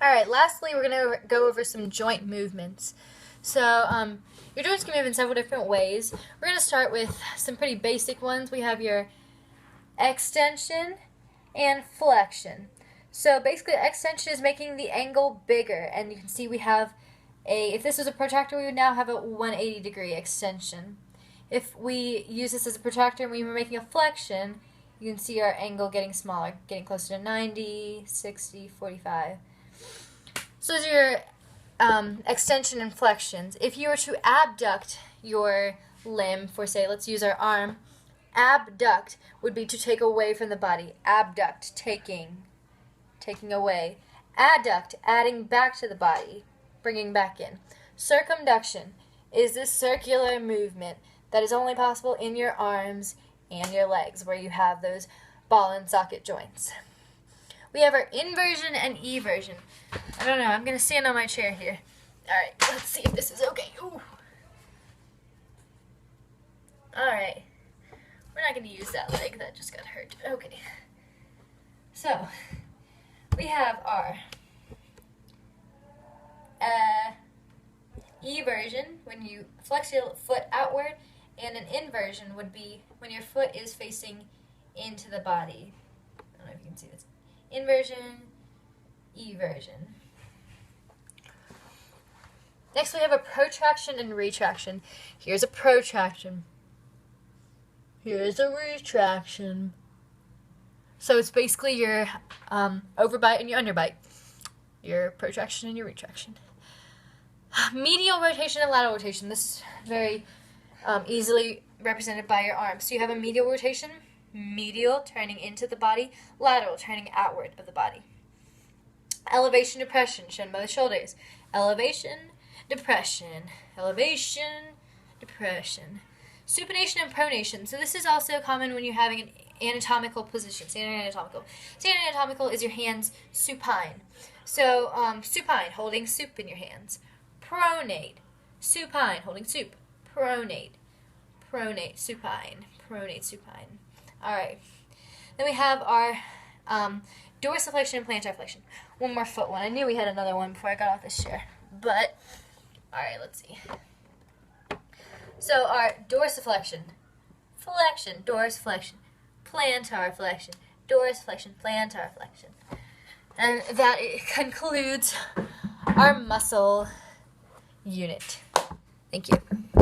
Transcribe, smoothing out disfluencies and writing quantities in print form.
Alright, lastly, we're going to go over some joint movements. So, your joints can move in several different ways. We're going to start with some pretty basic ones. We have your extension and flexion. So basically, extension is making the angle bigger, and you can see we have if this was a protractor, we would now have a 180 degree extension. If we use this as a protractor and we were making a flexion, you can see our angle getting smaller, getting closer to 90, 60, 45. So those are your extension and flexions. If you were to abduct your limb for, say, let's use our arm, abduct would be to take away from the body. Abduct, taking away. Adduct, adding back to the body, bringing back in. Circumduction is this circular movement that is only possible in your arms and your legs, where you have those ball and socket joints. We have our inversion and eversion. I don't know, I'm going to stand on my chair here. Alright, let's see if this is okay. Ooh. Alright, we're not going to use that leg, that just got hurt. Okay, so we have our eversion, when you flex your foot outward, and an inversion would be when your foot is facing into the body. I don't know if you can see this. Inversion, eversion. Next we have a protraction and retraction. Here's a protraction. Here's a retraction. So it's basically your overbite and your underbite. Your protraction and your retraction. Medial rotation and lateral rotation. This is very easily represented by your arms. So you have a medial rotation, medial turning into the body, lateral turning outward of the body. Elevation, depression, shown by the shoulders. Elevation, depression, elevation, depression. Supination and pronation. So this is also common when you're having an anatomical position. Standard anatomical. Standard anatomical is your hands supine. So supine, holding soup in your hands. Pronate, supine, holding soup. Pronate, pronate, supine, pronate, supine. Alright. Then we have our dorsiflexion and plantar flexion. One more foot one. I knew we had another one before I got off this chair. But, alright, let's see. So our dorsiflexion, flexion, dorsiflexion, plantar flexion, dorsiflexion, plantar flexion. And that concludes our muscle unit. Thank you.